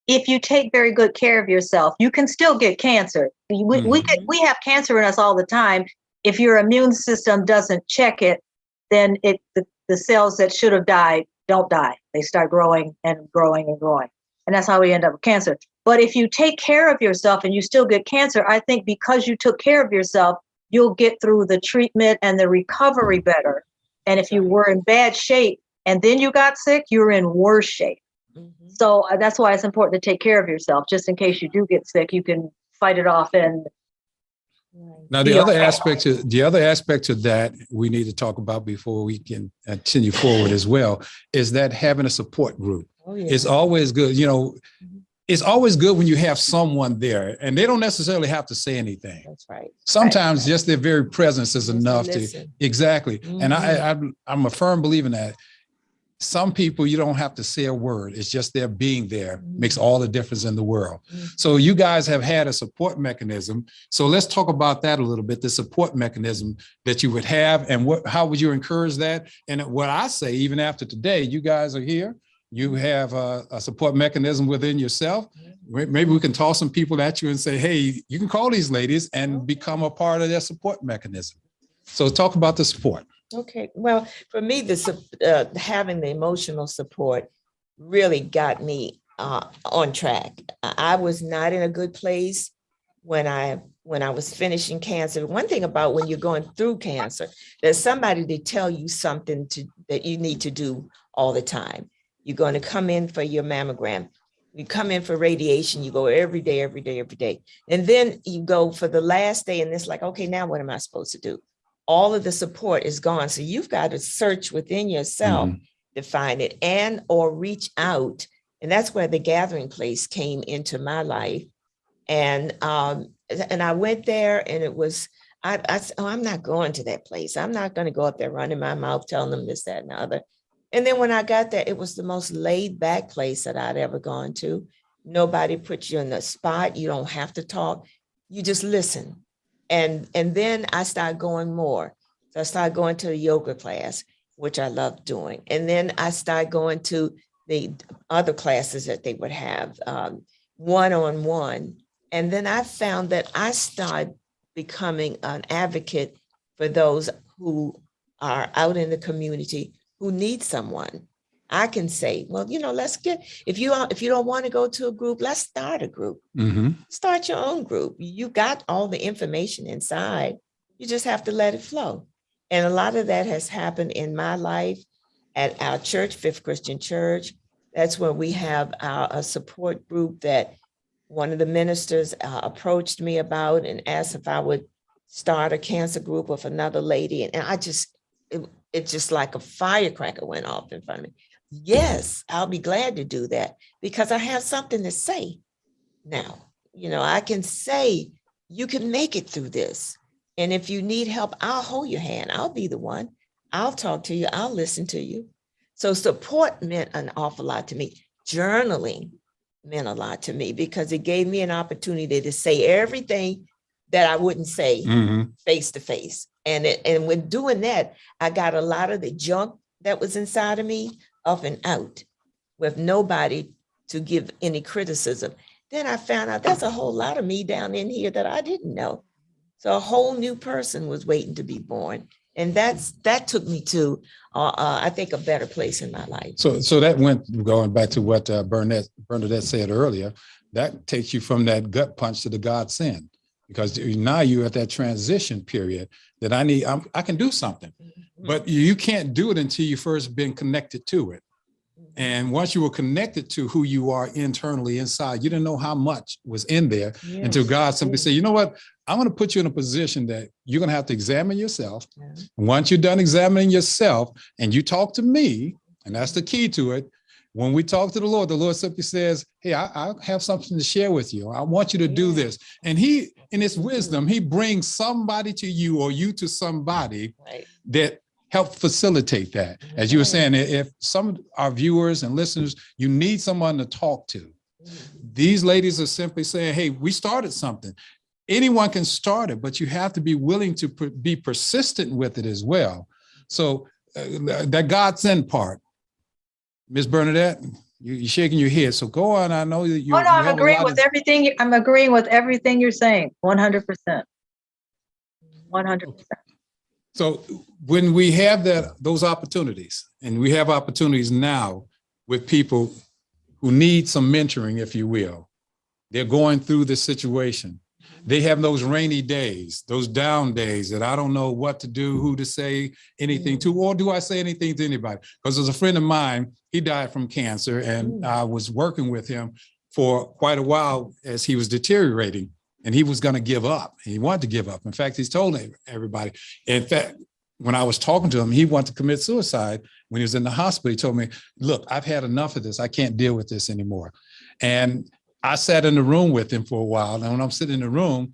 if you take very good care of yourself, you can still get cancer. We have cancer in us all the time. If your immune system doesn't check it, then the cells that should have died don't die. They start growing and growing and growing. And that's how we end up with cancer. But if you take care of yourself and you still get cancer, I think because you took care of yourself, you'll get through the treatment and the recovery better. And if you were in bad shape and then you got sick, you're in worse shape. So that's why it's important to take care of yourself, just in case you do get sick, you can fight it off. And now the other aspect to that we need to talk about before we can continue forward as well is that having a support group is always good. It's always good when you have someone there and they don't necessarily have to say anything. That's right. Sometimes just their very presence is enough to exactly. And I'm a firm believer in that. Some people, you don't have to say a word. It's just their being there makes all the difference in the world. So you guys have had a support mechanism. So let's talk about that a little bit, the support mechanism that you would have and how would you encourage that? And what I say, even after today, you guys are here. You have a support mechanism within yourself. Maybe we can toss some people at you and say, hey, you can call these ladies and become a part of their support mechanism. So talk about the support. Okay. Well, for me, having the emotional support really got me on track. I was not in a good place when I was finishing cancer. One thing about when you're going through cancer, there's somebody to tell you something that you need to do all the time. You're going to come in for your mammogram. You come in for radiation. You go every day. And then you go for the last day and it's like, okay, now what am I supposed to do? All of the support is gone. So you've got to search within yourself to find it and or reach out. And that's where the gathering place came into my life. And I went there and it was, I said, oh, I'm not going to that place. I'm not going to go up there running my mouth, telling them this, that, and the other. And then when I got there, it was the most laid back place that I'd ever gone to. Nobody puts you in the spot. You don't have to talk. You just listen. And then I started going more. So I started going to the yoga class, which I loved doing. And then I started going to the other classes that they would have one-on-one. And then I found that I started becoming an advocate for those who are out in the community who need someone. I can say, well, let's if you don't want to go to a group, let's start a group. Start your own group. You got all the information inside. You just have to let it flow. And a lot of that has happened in my life at our church, Fifth Christian Church. That's where we have a support group that one of the ministers approached me about and asked if I would start a cancer group with another lady. And it's just like a firecracker went off in front of me. Yes, I'll be glad to do that because I have something to say now. I can say you can make it through this. And if you need help, I'll hold your hand. I'll be the one. I'll talk to you. I'll listen to you. So support meant an awful lot to me. Journaling meant a lot to me because it gave me an opportunity to say everything that I wouldn't say face to face. And with doing that, I got a lot of the junk that was inside of me up and out with nobody to give any criticism. Then I found out there's a whole lot of me down in here that I didn't know. So a whole new person was waiting to be born. And that took me to, I think, a better place in my life. So that went, going back to what Bernadette said earlier, that takes you from that gut punch to the God send, because now you're at that transition period that I can do something, but you can't do it until you first been connected to it. And once you were connected to who you are internally inside, you didn't know how much was in there until God simply said, you know what, I'm going to put you in a position that you're going to have to examine yourself. Once you're done examining yourself and you talk to me, and that's the key to it. When we talk to the Lord simply says, hey, I have something to share with you. I want you to do this. And he, in his wisdom, he brings somebody to you or you to somebody that help facilitate that. As you were saying, if some of our viewers and listeners, you need someone to talk to. These ladies are simply saying, hey, we started something. Anyone can start it, but you have to be willing to be persistent with it as well. So that God send part, Ms. Bernadette, you're shaking your head. So go on. I know that you. Oh, no, I'm agreeing with everything. I'm agreeing with everything you're saying. 100%. 100%. So when we have those opportunities, and we have opportunities now with people who need some mentoring, if you will, they're going through this situation. They have those rainy days, those down days that I don't know what to do, who to say anything to, or do I say anything to anybody? Because there's a friend of mine, he died from cancer, and I was working with him for quite a while as he was deteriorating. And he was going to give up. He wanted to give up. In fact, he's told everybody. In fact, when I was talking to him, he wanted to commit suicide when he was in the hospital. He told me, look, I've had enough of this. I can't deal with this anymore. And I sat in the room with him for a while. And when I'm sitting in the room,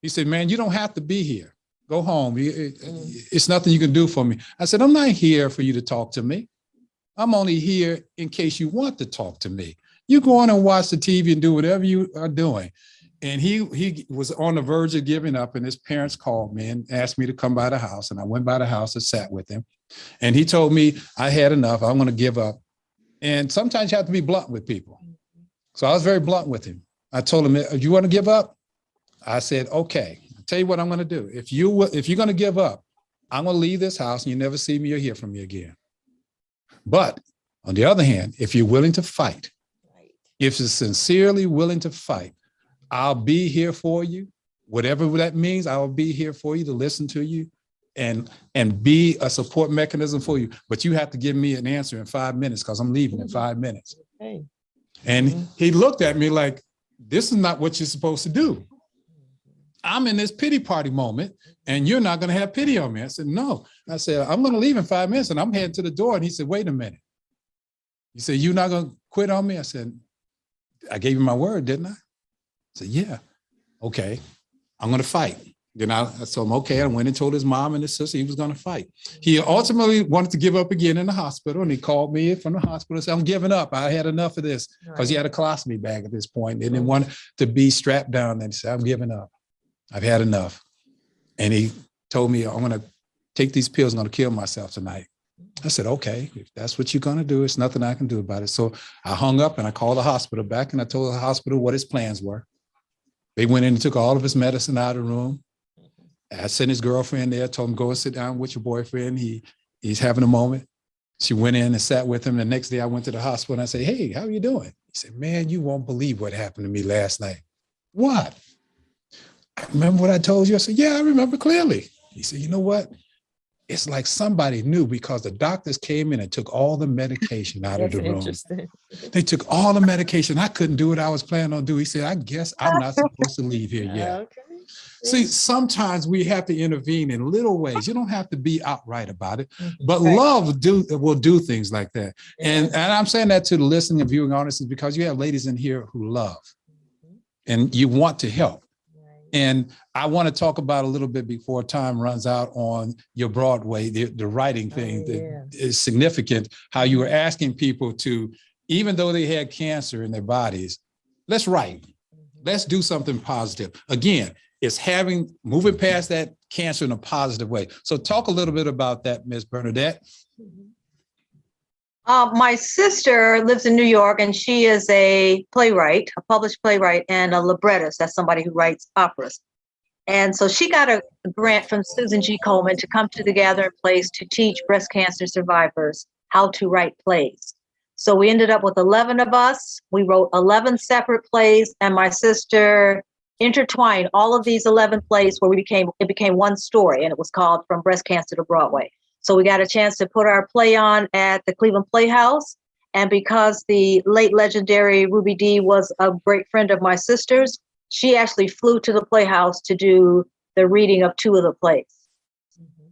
he said, man, you don't have to be here. Go home. It's nothing you can do for me. I said, I'm not here for you to talk to me. I'm only here in case you want to talk to me. You go on and watch the TV and do whatever you are doing. And he was on the verge of giving up, and his parents called me and asked me to come by the house. And I went by the house and sat with him. And he told me, I had enough. I'm going to give up. And sometimes you have to be blunt with people. So I was very blunt with him. I told him, you want to give up? I said, okay, I'll tell you what I'm going to do. If you're going to give up, I'm going to leave this house and you never see me or hear from me again. But on the other hand, if you're willing to fight, if you're sincerely willing to fight, I'll be here for you. Whatever that means, I will be here for you to listen to you and be a support mechanism for you. But you have to give me an answer in 5 minutes because I'm leaving in 5 minutes. Okay. And he looked at me like, this is not what you're supposed to do. I'm in this pity party moment and you're not going to have pity on me. I said, no. I said, I'm going to leave in 5 minutes and I'm heading to the door. And he said, wait a minute. He said, you're not going to quit on me? I said, I gave you my word, didn't I? I said, yeah, okay, I'm going to fight. Then I told him, okay, I went and told his mom and his sister he was going to fight. He ultimately wanted to give up again in the hospital, and he called me from the hospital and said, I'm giving up. I had enough of this, because he had a colostomy bag at this point and didn't want to be strapped down. And he said, I'm giving up. I've had enough. And he told me, I'm going to take these pills. I'm going to kill myself tonight. I said, okay, if that's what you're going to do, it's nothing I can do about it. So I hung up and I called the hospital back and I told the hospital what his plans were. They went in and took all of his medicine out of the room. I sent his girlfriend there, told him, go and sit down with your boyfriend. He's having a moment. She went in and sat with him. The next day I went to the hospital and I said, hey, how are you doing? He said, man, you won't believe what happened to me last night. What? I remember what I told you. I said, yeah, I remember clearly. He said, you know what? It's like somebody knew, because the doctors came in and took all the medication out of the room. They took all the medication. I couldn't do what I was planning on doing. He said, I guess I'm not supposed to leave here yet. Okay. See, sometimes we have to intervene in little ways. You don't have to be outright about it, but love will do things like that. And I'm saying that to the listening and viewing audiences because you have ladies in here who love and you want to help. And I want to talk about a little bit before time runs out on your Broadway, the writing thing that is significant, how you were asking people to, even though they had cancer in their bodies, let's write. Let's do something positive. Again, it's moving past that cancer in a positive way. So talk a little bit about that, Ms. Bernadette. My sister lives in New York, and she is a playwright, a published playwright, and a librettist. That's somebody who writes operas. And so she got a grant from Susan G. Komen to come to the Gathering Place to teach breast cancer survivors how to write plays. So we ended up with 11 of us. We wrote 11 separate plays, and my sister intertwined all of these 11 plays where it became one story, and it was called From Breast Cancer to Broadway. So we got a chance to put our play on at the Cleveland Playhouse. And because the late legendary Ruby Dee was a great friend of my sister's, she actually flew to the Playhouse to do the reading of 2 of the plays.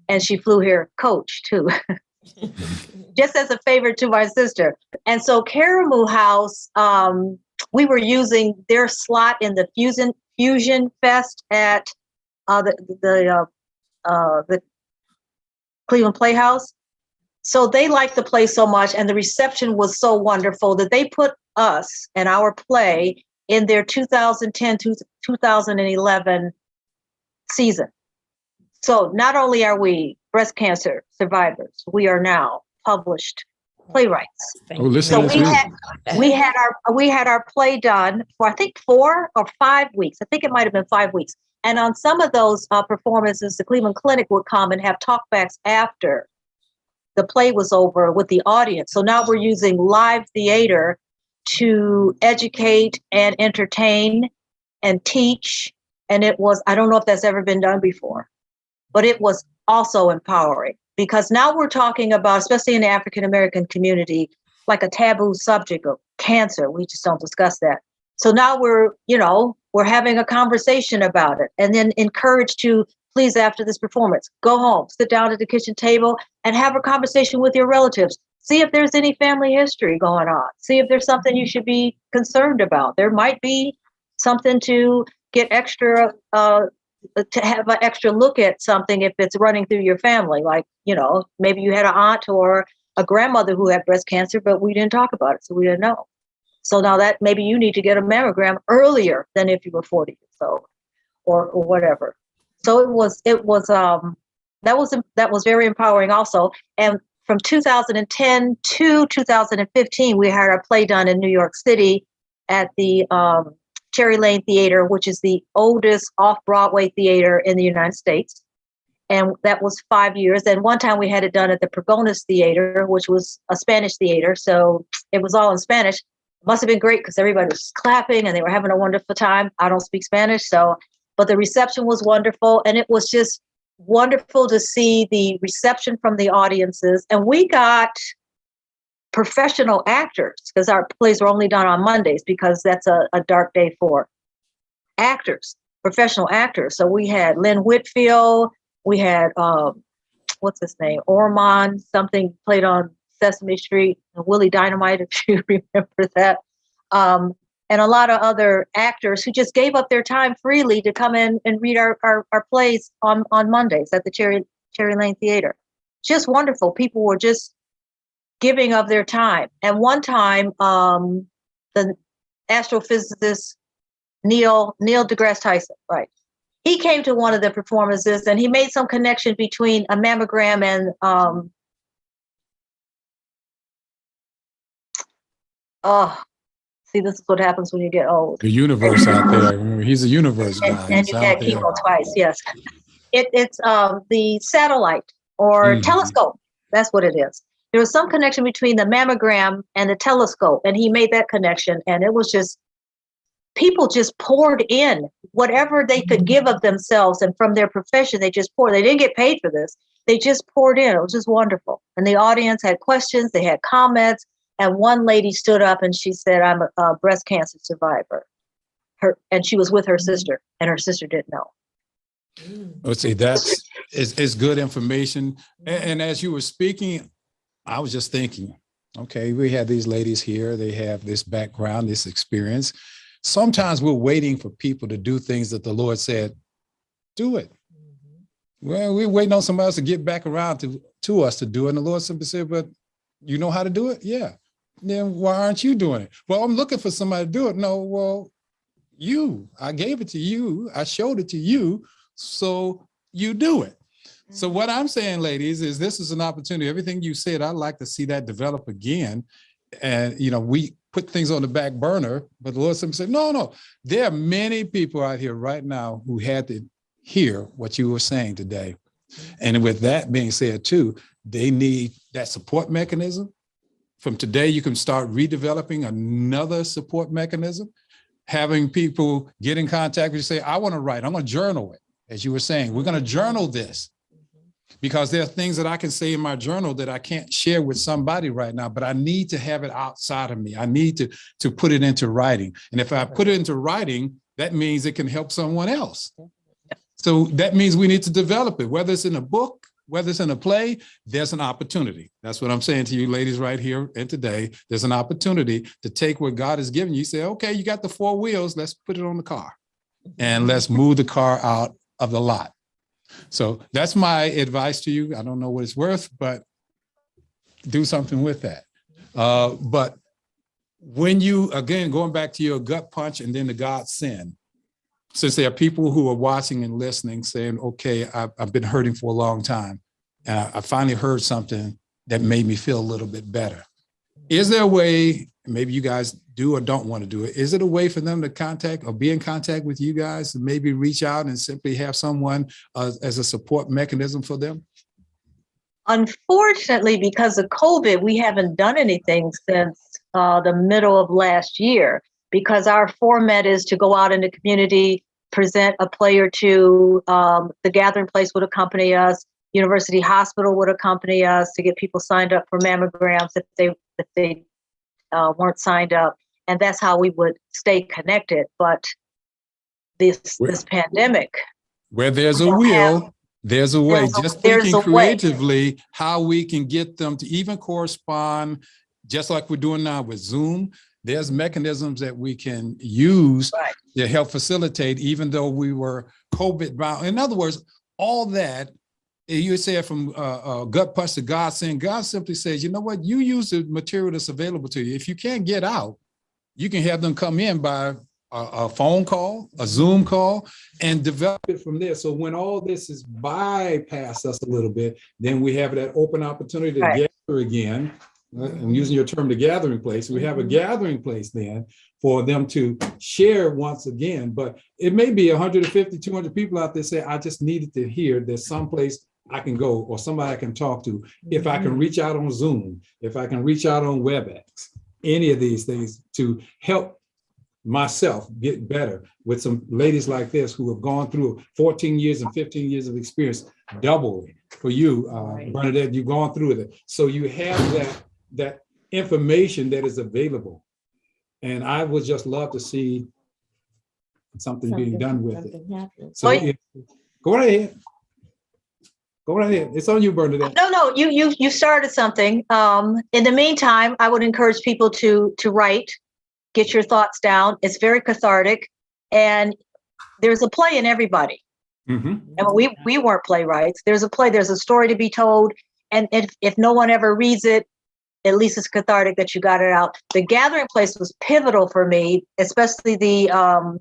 And she flew here coach too, just as a favor to my sister. And so Karamu House, we were using their slot in the Fusion Fest at the Cleveland Playhouse. So they liked the play so much, and the reception was so wonderful that they put us and our play in their 2010 to 2011 season. So not only are we breast cancer survivors, we are now published playwrights. So we had our play done for, I think, 4 or 5 weeks. I think it might have been 5 weeks. And on some of those performances, the Cleveland Clinic would come and have talkbacks after the play was over with the audience. So now we're using live theater to educate and entertain and teach. And it was, I don't know if that's ever been done before, but it was also empowering, because now we're talking about, especially in the African-American community, like a taboo subject of cancer. We just don't discuss that. So now we're having a conversation about it, and then encouraged to, please, after this performance, go home, sit down at the kitchen table and have a conversation with your relatives. See if there's any family history going on. See if there's something you should be concerned about. There might be something to get extra, to have an extra look at something if it's running through your family. Like, maybe you had an aunt or a grandmother who had breast cancer, but we didn't talk about it, so we didn't know. So now that maybe you need to get a mammogram earlier than if you were 40 years old or whatever. So that was very empowering also. And from 2010 to 2015, we had our play done in New York City at the Cherry Lane Theater, which is the oldest off-Broadway theater in the United States. And that was 5 years. And one time we had it done at the Pergones Theater, which was a Spanish theater. So it was all in Spanish. It must have been great because everybody was clapping and they were having a wonderful time. I don't speak Spanish, but the reception was wonderful. And it was just wonderful to see the reception from the audiences. And we got professional actors, because our plays were only done on Mondays because that's a dark day for actors, professional actors. So we had Lynn Whitfield, we had, what's his name? Ormond, something played on Sesame Street, Willie Dynamite, if you remember that. And a lot of other actors who just gave up their time freely to come in and read our plays on Mondays at the Cherry Lane Theater. Just wonderful. People were just giving of their time. And one time, the astrophysicist Neil deGrasse Tyson, right? He came to one of the performances and he made some connection between a mammogram and see, this is what happens when you get old. The universe out there. Remember, he's a universe guy. And you had chemo twice, yes. It's the satellite or telescope. That's what it is. There was some connection between the mammogram and the telescope, and he made that connection. And it was just, people just poured in whatever they could give of themselves, and from their profession, they just poured. They didn't get paid for this. They just poured in. It was just wonderful. And the audience had questions, they had comments. And one lady stood up and she said, I'm a breast cancer survivor. And she was with her sister, and her sister didn't know. Let's see, it's good information. And as you were speaking, I was just thinking, okay, we have these ladies here. They have this background, this experience. Sometimes we're waiting for people to do things that the Lord said, do it. Well, we're waiting on somebody else to get back around to us to do it. And the Lord simply said, but you know how to do it? Yeah. Then why aren't you doing it? Well, I'm looking for somebody to do it. No, well, I gave it to you. I showed it to you. So you do it. So what I'm saying, ladies, is this is an opportunity. Everything you said, I'd like to see that develop again. And, we put things on the back burner, but the Lord simply said, no. There are many people out here right now who had to hear what you were saying today. And with that being said, too, they need that support mechanism. From today, you can start redeveloping another support mechanism, having people get in contact with you, say, I want to write, I'm going to journal it. As you were saying, we're going to journal this. Because there are things that I can say in my journal that I can't share with somebody right now, but I need to have it outside of me. I need to put it into writing. And if I put it into writing, that means it can help someone else. So that means we need to develop it, whether it's in a book, whether it's in a play, there's an opportunity. That's what I'm saying to you ladies right here and today. There's an opportunity to take what God has given you. You say, okay, you got the 4 wheels, let's put it on the car and let's move the car out of the lot. So that's my advice to you. I don't know what it's worth, but do something with that. But when you, again, going back to your gut punch and then the God send, since there are people who are watching and listening saying, okay, I've been hurting for a long time. I finally heard something that made me feel a little bit better. Is there a way, maybe you guys do or don't want to do it, is it a way for them to contact or be in contact with you guys and maybe reach out and simply have someone as a support mechanism for them? Unfortunately, because of COVID, we haven't done anything since the middle of last year, because our format is to go out in the community, present a play or two. The Gathering Place would accompany us. University Hospital would accompany us to get people signed up for mammograms if they weren't signed up. And that's how we would stay connected. But this pandemic. Where there's a will, there's a way. Just thinking creatively how we can get them to even correspond, just like we're doing now with Zoom. There's mechanisms that we can use to help facilitate, even though we were COVID bound. In other words, all that, you said from gut punch to God send, God simply says, you know what, you use the material that's available to you. If you can't get out, you can have them come in by a phone call, a Zoom call, and develop it from there. So when all this is bypassed us a little bit, then we have that open opportunity to gather again. I'm using your term, the gathering place. We have a gathering place then for them to share once again. But it may be 150, 200 people out there say, I just needed to hear there's someplace I can go or somebody I can talk to. If I can reach out on Zoom, if I can reach out on WebEx, any of these things to help myself get better with some ladies like this who have gone through 14 years and 15 years of experience, double for you, Bernadette, you've gone through it. So you have that information that is available. And I would just love to see something being done with it. So go right ahead. Go right ahead. It's on you, Bernadette. No, you started something. In the meantime, I would encourage people to write, get your thoughts down. It's very cathartic. And there's a play in everybody. And we weren't playwrights. There's a play, there's a story to be told. And if no one ever reads it, at least it's cathartic that you got it out. The Gathering Place was pivotal for me, especially the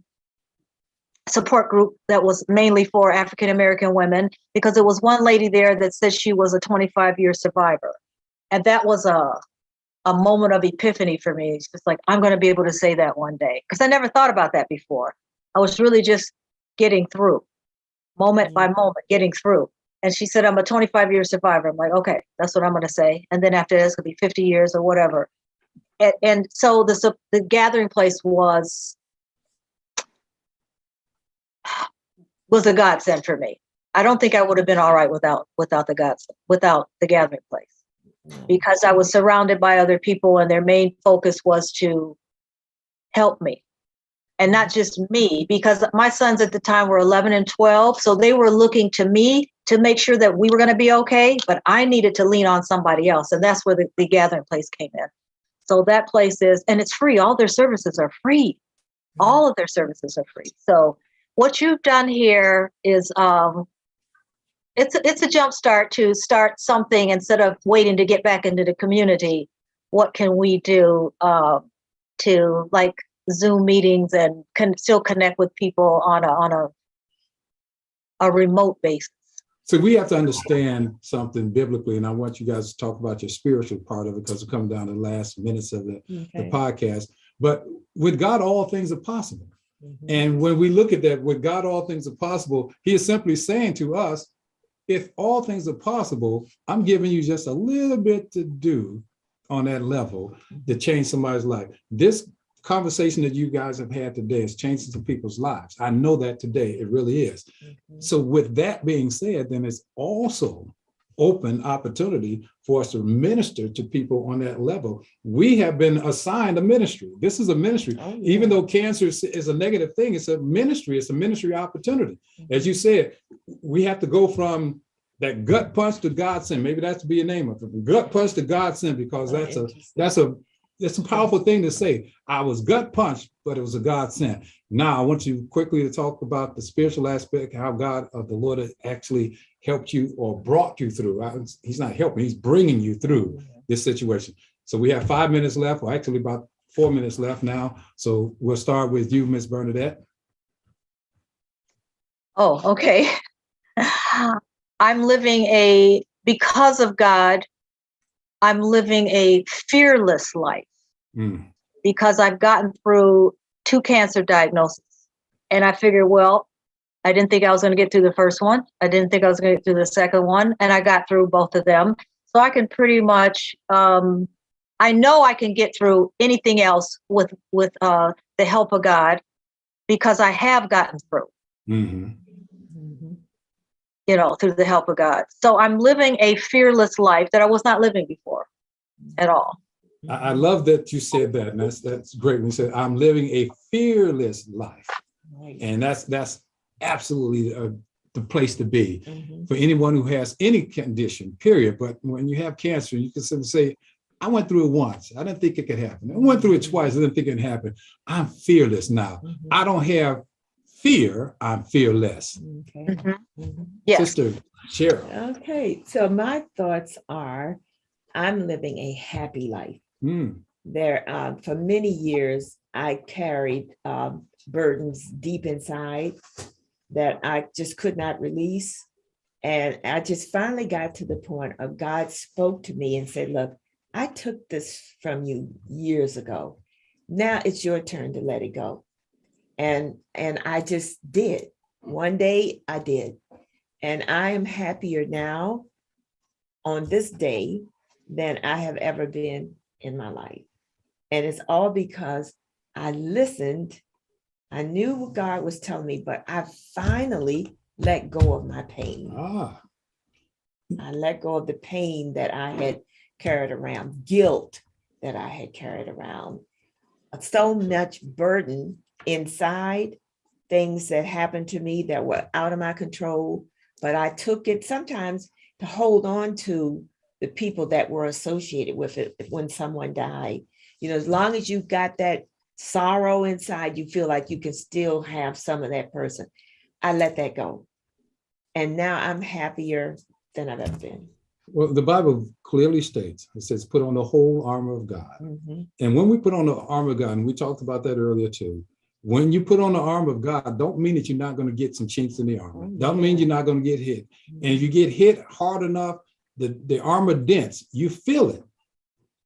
support group that was mainly for African-American women, because there was one lady there that said she was a 25-year survivor. And that was a moment of epiphany for me. It's just like, I'm going to be able to say that one day, because I never thought about that before. I was really just getting through, moment by moment, getting through. And she said, I'm a 25-year survivor. I'm like, okay, that's what I'm going to say. And then after this, it could be 50 years or whatever. And so the Gathering Place was a godsend for me. I don't think I would have been all right without the Gathering Place, because I was surrounded by other people and their main focus was to help me. And not just me, because my sons at the time were 11 and 12. So they were looking to me to make sure that we were going to be okay, but I needed to lean on somebody else. And that's where the Gathering Place came in. So that place is, and it's free. All their services are free. All of their services are free. So what you've done here is it's a jump start to start something instead of waiting to get back into the community. What can we do to like Zoom meetings and still connect with people on a remote basis? So we have to understand something biblically, and I want you guys to talk about your spiritual part of it because we're coming down to the last minutes of the podcast. But with God, all things are possible. And when we look at that, with God, all things are possible, he is simply saying to us, if all things are possible, I'm giving you just a little bit to do on that level to change somebody's life. This conversation that you guys have had today is changing some people's lives. I know that today, it really is. So with that being said, then it's also open opportunity for us to minister to people on that level. We have been assigned a ministry. This is a ministry. Even though cancer is a negative thing, it's a ministry. It's a ministry opportunity. As you said, we have to go from that gut punch to godsend. Maybe that's to be a name of it. Gut punch to godsend, because that's a powerful thing to say. I was gut punched, but it was a godsend. Now I want you quickly to talk about the spiritual aspect, how God of the Lord actually helped you or brought you through. He's not helping, he's bringing you through this situation. So we have 5 minutes left, or actually about 4 minutes left now. So we'll start with you, Miss Bernadette. Oh, okay. Because of God, I'm living a fearless life because I've gotten through 2 cancer diagnoses. And I figured, well, I didn't think I was going to get through the first one. I didn't think I was going to get through the second one. And I got through both of them. So I can pretty much, I know I can get through anything else with the help of God, because I have gotten through. You know, through the help of God. So I'm living a fearless life that I was not living before at all. I love that you said that. And that's great. When you said, I'm living a fearless life. And that's absolutely the place to be for anyone who has any condition, period. But when you have cancer, you can simply say, I went through it once. I didn't think it could happen. I went through it twice. I didn't think it could happen. I'm fearless now. I don't have fear, I'm fearless. Yes. Sister Cheryl. Okay, so my thoughts are, I'm living a happy life. There, for many years, I carried burdens deep inside that I just could not release. And I just finally got to the point of God spoke to me and said, look, I took this from you years ago. Now it's your turn to let it go. And I just did. One day I did. And I am happier now on this day than I have ever been in my life. And it's all because I listened. I knew what God was telling me, but I finally let go of my pain. I let go of the pain that I had carried around, guilt that I had carried around, so much burden inside, things that happened to me that were out of my control, but I took it sometimes to hold on to the people that were associated with it when someone died. You know, as long as you've got that sorrow inside, you feel like you can still have some of that person. I let that go. And now I'm happier than I've ever been. Well, the Bible clearly states, it says, put on the whole armor of God. And when we put on the armor of God, and we talked about that earlier too, when you put on the armor of God, don't mean that you're not going to get some chinks in the armor. Don't mean you're not going to get hit. And if you get hit hard enough, the armor dents, you feel it,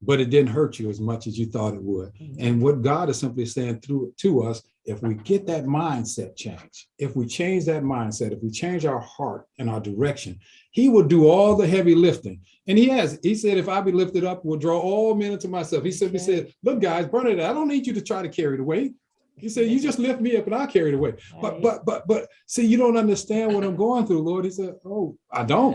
but it didn't hurt you as much as you thought it would. And what God is simply saying to us, if we get that mindset change, if we change that mindset, if we change our heart and our direction, he will do all the heavy lifting. And he has. He said, if I be lifted up, will draw all men unto myself. He simply said, look, guys, Bernadette, I don't need you to try to carry the weight. He said, you just lift me up and I'll carry the weight. But see, you don't understand what I'm going through, Lord. He said, oh, I don't.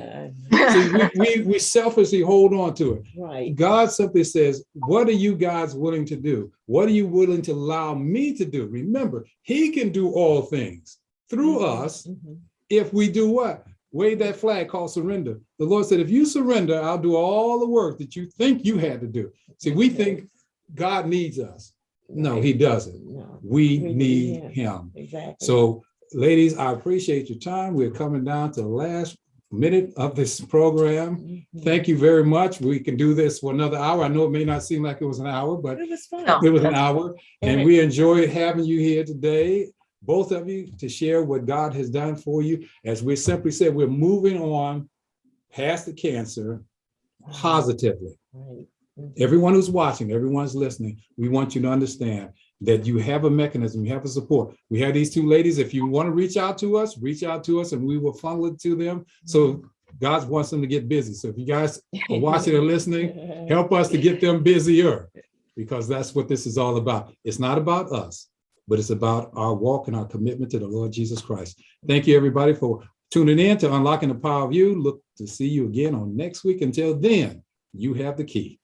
See, we selfishly hold on to it. Right. God simply says, what are you guys willing to do? What are you willing to allow me to do? Remember, he can do all things through us if we do what? Wave that flag called surrender. The Lord said, if you surrender, I'll do all the work that you think you had to do. See, we think God needs us. No, Right. he doesn't. No, We we need him. him. Exactly. So, ladies, I appreciate your time. We're coming down to the last minute of this program. Mhm. Thank you very much. We can do this for another hour. I know it may not seem like it was an hour, but It was fun. No. it was an hour. And And we enjoyed having you here today, both of you, to share what God has done for you. As we simply said, we're moving on past the cancer positively. Right. Mhm. Everyone who's watching, everyone's listening, we want you to understand that you have a mechanism, you have a support. We have these two ladies. If you want to reach out to us, and we will funnel it to them. So God wants them to get busy. So if you guys are watching and listening, help us to get them busier, because that's what this is all about. It's not about us, but it's about our walk and our commitment to the Lord Jesus Christ. Thank you, everybody, for tuning in to Unlocking the Power of You. Look to see you again on next week. Until then, you have the key.